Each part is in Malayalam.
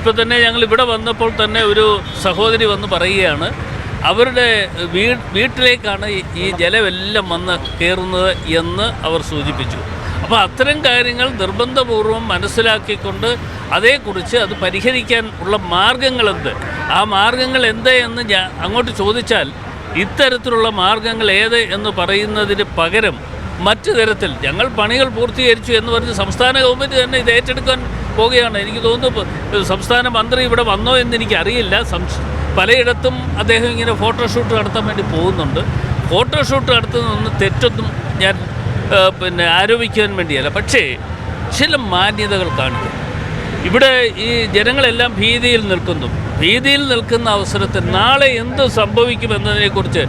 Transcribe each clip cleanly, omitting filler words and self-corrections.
ഇപ്പോൾ തന്നെ ഞങ്ങൾ ഇവിടെ വന്നപ്പോൾ തന്നെ ഒരു സഹോദരി വന്ന് പറയുകയാണ്, അവരുടെ വീട്ടിലേക്കാണ് ഈ ജലമെല്ലാം വന്ന് കയറുന്നത് എന്ന് അവർ സൂചിപ്പിച്ചു. അപ്പോൾ അത്തരം കാര്യങ്ങൾ നിർബന്ധപൂർവം മനസ്സിലാക്കിക്കൊണ്ട് അതേക്കുറിച്ച് അത് പരിഹരിക്കാൻ ഉള്ള മാർഗങ്ങളെന്ത്, ആ മാർഗങ്ങൾ എന്ത് എന്ന് അങ്ങോട്ട് ചോദിച്ചാൽ ഇത്തരത്തിലുള്ള മാർഗങ്ങൾ ഏത് എന്ന് പറയുന്നതിന് പകരം മറ്റു തരത്തിൽ ഞങ്ങൾ പണികൾ പൂർത്തീകരിച്ചു എന്ന് പറഞ്ഞ് സംസ്ഥാന ഗവൺമെൻറ് തന്നെ ഇത് ഏറ്റെടുക്കാൻ പോവുകയാണ്. എനിക്ക് തോന്നുന്നു സംസ്ഥാന മന്ത്രി ഇവിടെ വന്നോ എന്ന് എനിക്കറിയില്ല. പലയിടത്തും അദ്ദേഹം ഇങ്ങനെ ഫോട്ടോഷൂട്ട് നടത്താൻ വേണ്ടി പോകുന്നുണ്ട്. ഫോട്ടോഷൂട്ട് നടത്തുന്നതൊന്നും തെറ്റൊന്നും ഞാൻ ആരോപിക്കാൻ വേണ്ടിയല്ല, പക്ഷേ ചില മാന്യതകൾ കാണിക്കും. ഇവിടെ ഈ ജനങ്ങളെല്ലാം ഭീതിയിൽ നിൽക്കുന്ന അവസരത്തിൽ നാളെ എന്ത് സംഭവിക്കുമെന്നതിനെക്കുറിച്ച്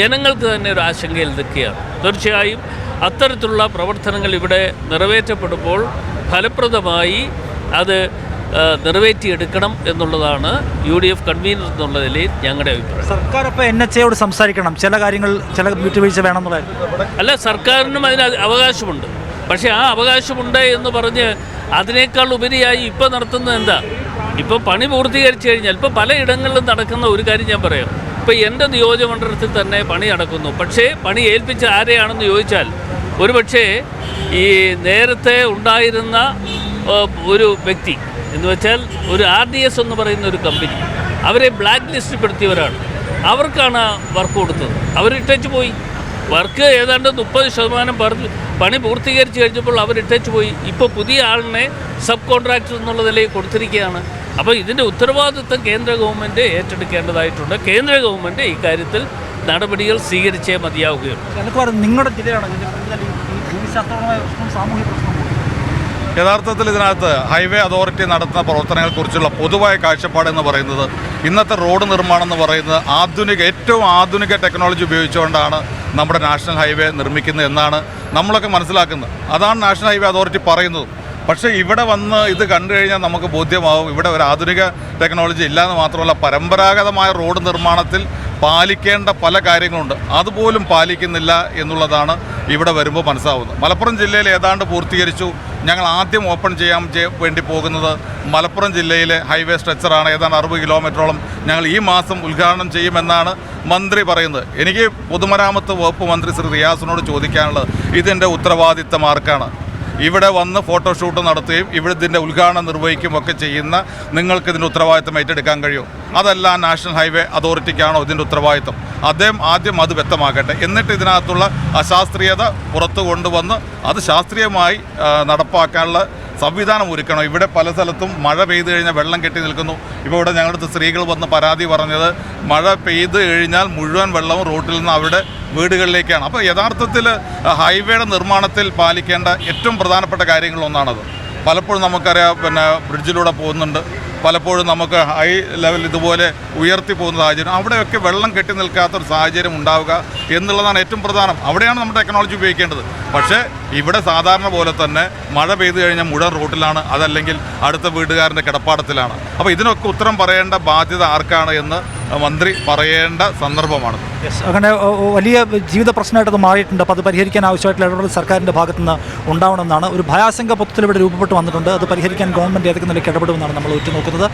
ജനങ്ങൾക്ക് തന്നെ ഒരു ആശങ്കയിൽ നിൽക്കുകയാണ്. തീർച്ചയായും അത്തരത്തിലുള്ള പ്രവർത്തനങ്ങൾ ഇവിടെ നിറവേറ്റപ്പെടുമ്പോൾ ഫലപ്രദമായി അത് നിറവേറ്റിയെടുക്കണം എന്നുള്ളതാണ് UDF കൺവീനർ എന്നുള്ള നിലയിൽ ഞങ്ങളുടെ അഭിപ്രായം. സർക്കാർ ഇപ്പോൾ NHAയോട് സംസാരിക്കണം, ചില കാര്യങ്ങൾ ചില വിട്ടുവീഴ്ച വേണമെന്നുള്ള. അല്ല, സർക്കാരിനും അതിന് അവകാശമുണ്ട്. പക്ഷേ ആ അവകാശമുണ്ട് എന്ന് പറഞ്ഞ് അതിനേക്കാൾ ഉപരിയായി ഇപ്പോൾ നടത്തുന്നത് എന്താ? ഇപ്പോൾ പണി പൂർത്തീകരിച്ചു കഴിഞ്ഞാൽ ഇപ്പോൾ പലയിടങ്ങളിലും നടക്കുന്ന ഒരു കാര്യം ഞാൻ പറയാം. ഇപ്പോൾ എൻ്റെ നിയോജകമണ്ഡലത്തിൽ തന്നെ പണി നടക്കുന്നു. പക്ഷേ പണി ഏൽപ്പിച്ച ആരെയാണെന്ന് ചോദിച്ചാൽ ഒരുപക്ഷേ ഈ നേരത്തെ ഉണ്ടായിരുന്ന ഒരു വ്യക്തി എന്ന് വെച്ചാൽ ഒരു RDS എന്ന് പറയുന്ന ഒരു കമ്പനി, അവരെ ബ്ലാക്ക് ലിസ്റ്റ് പെടുത്തിയവരാണ്. അവർക്കാണ് വർക്ക് കൊടുത്തത്. അവരിട്ടേച്ച് പോയി. വർക്ക് ഏതാണ്ട് 30% പണി പൂർത്തീകരിച്ച് കഴിഞ്ഞപ്പോൾ അവരിട്ടേച്ച് പോയി. ഇപ്പോൾ പുതിയ ആളിനെ സബ് കോൺട്രാക്ടർ എന്നുള്ള നിലയിൽ കൊടുത്തിരിക്കുകയാണ്. അപ്പോൾ ഇതിൻ്റെ ഉത്തരവാദിത്വം കേന്ദ്ര ഗവൺമെൻറ് ഏറ്റെടുക്കേണ്ടതായിട്ടുണ്ട്. കേന്ദ്ര ഗവൺമെൻറ് ഇക്കാര്യത്തിൽ നടപടികൾ സ്വീകരിച്ചേ മതിയാവുകയുള്ളൂ. നിങ്ങളുടെ ജില്ലയാണ് ഭൂമിശാസ്ത്രപരമായ പ്രശ്നം, സാമൂഹിക പ്രശ്നം. യഥാർത്ഥത്തിൽ ഇതിനകത്ത് ഹൈവേ അതോറിറ്റി നടത്തുന്ന പ്രവർത്തനങ്ങളെക്കുറിച്ചുള്ള പൊതുവായ കാഴ്ചപ്പാടെന്ന് പറയുന്നത് ഇന്നത്തെ റോഡ് നിർമ്മാണം എന്ന് പറയുന്നത് ഏറ്റവും ആധുനിക ടെക്നോളജി ഉപയോഗിച്ചുകൊണ്ടാണ് നമ്മുടെ നാഷണൽ ഹൈവേ നിർമ്മിക്കുന്നത് എന്നാണ് നമ്മളൊക്കെ മനസ്സിലാക്കുന്നത്. അതാണ് നാഷണൽ ഹൈവേ അതോറിറ്റി പറയുന്നത്. പക്ഷേ ഇവിടെ വന്ന് ഇത് കണ്ടു കഴിഞ്ഞാൽ നമുക്ക് ബോധ്യമാവും ഇവിടെ ഒരു ആധുനിക ടെക്നോളജി ഇല്ലയെന്ന് മാത്രമല്ല, പരമ്പരാഗതമായ റോഡ് നിർമ്മാണത്തിൽ പാലിക്കേണ്ട പല കാര്യങ്ങളുണ്ട്, അതുപോലും പാലിക്കുന്നില്ല എന്നുള്ളതാണ് ഇവിടെ വരുമ്പോൾ മനസ്സിലാവുന്നത്. മലപ്പുറം ജില്ലയിൽ ഏതാണ്ട് പൂർത്തീകരിച്ചു. ഞങ്ങൾ ആദ്യം ഓപ്പൺ ചെയ്യാൻ വേണ്ടി പോകുന്നത് മലപ്പുറം ജില്ലയിലെ ഹൈവേ സ്ട്രെച്ചറാണ്. ഏതാണ്ട് 60 കിലോമീറ്ററോളം ഞങ്ങൾ ഈ മാസം ഉദ്ഘാടനം ചെയ്യുമെന്നാണ് മന്ത്രി പറയുന്നത്. എനിക്ക് പൊതുമരാമത്ത് വകുപ്പ് മന്ത്രി ശ്രീ റിയാസിനോട് ചോദിക്കാനുള്ളത്, ഇതിൻ്റെ ഉത്തരവാദിത്തം ആർക്കാണ്? ഇവിടെ വന്ന് ഫോട്ടോഷൂട്ട് നടത്തുകയും ഇവിടെ ഇതിൻ്റെ ഉദ്ഘാടനം നിർവഹിക്കുകയും ഒക്കെ ചെയ്യുന്ന നിങ്ങൾക്ക് ഇതിൻ്റെ ഉത്തരവാദിത്തം ഏറ്റെടുക്കാൻ കഴിയുമോ? അതല്ല നാഷണൽ ഹൈവേ അതോറിറ്റിക്കാണോ ഇതിൻ്റെ ഉത്തരവാദിത്തം? അദ്ദേഹം ആദ്യം അത് വ്യക്തമാക്കട്ടെ. എന്നിട്ട് ഇതിനകത്തുള്ള അശാസ്ത്രീയത പുറത്തു കൊണ്ടുവന്ന് അത് ശാസ്ത്രീയമായി നടപ്പാക്കാനുള്ള സംവിധാനം ഒരുക്കണം. ഇവിടെ പല സ്ഥലത്തും മഴ പെയ്തു കഴിഞ്ഞാൽ വെള്ളം കെട്ടി നിൽക്കുന്നു. ഇപ്പോൾ ഇവിടെ ഞങ്ങളുടെ സ്ത്രീകൾ വന്ന് പരാതി പറഞ്ഞത് മഴ പെയ്ത് കഴിഞ്ഞാൽ മുഴുവൻ വെള്ളവും റോട്ടിൽ നിന്ന് അവരുടെ വീടുകളിലേക്കാണ്. അപ്പോൾ യഥാർത്ഥത്തിൽ ഹൈവേയുടെ നിർമ്മാണത്തിൽ പാലിക്കേണ്ട ഏറ്റവും പ്രധാനപ്പെട്ട കാര്യങ്ങളൊന്നാണത്. പലപ്പോഴും നമുക്കറിയാം, ബ്രിഡ്ജിലൂടെ പോകുന്നുണ്ട്, പലപ്പോഴും നമുക്ക് ഹൈ ലെവൽ ഇതുപോലെ ഉയർത്തി പോകുന്ന സാഹചര്യം, അവിടെയൊക്കെ വെള്ളം കെട്ടി നിൽക്കാത്തൊരു സാഹചര്യം ഉണ്ടാവുക എന്നുള്ളതാണ് ഏറ്റവും പ്രധാനം. അവിടെയാണ് നമ്മുടെ ടെക്നോളജി ഉപയോഗിക്കേണ്ടത്. പക്ഷേ ഇവിടെ സാധാരണ പോലെ തന്നെ മഴ പെയ്തു കഴിഞ്ഞാൽ മുഴുവൻ റോട്ടിലാണ്, അതല്ലെങ്കിൽ അടുത്ത വീട്ടുകാരൻ്റെ കിടപ്പാടത്തിലാണ്. അപ്പോൾ ഇതിനൊക്കെ ഉത്തരം പറയേണ്ട ബാധ്യത ആർക്കാണ് എന്ന് മന്ത്രി പറയേണ്ട സന്ദർഭമാണ്. അങ്ങനെ വലിയ ജീവിത പ്രശ്നമായിട്ടത് മാറിയിട്ടുണ്ട്. അപ്പോൾ അത് പരിഹരിക്കാൻ ആവശ്യമായിട്ടുള്ള ഇടപെടൽ സർക്കാരിൻ്റെ ഭാഗത്തു നിന്ന് ഉണ്ടാവണമെന്നാണ്. ഒരു ഭയാശങ്ക പൊത്തത്തിൽ ഇവിടെ രൂപപ്പെട്ട് വന്നിട്ടുണ്ട്. അത് പരിഹരിക്കാൻ ഗവൺമെൻറ് ഏതൊക്കെ നിലയ്ക്ക് ഇടപെടുമെന്നാണ് നമ്മൾ ഉറ്റുനോക്കുന്നത്.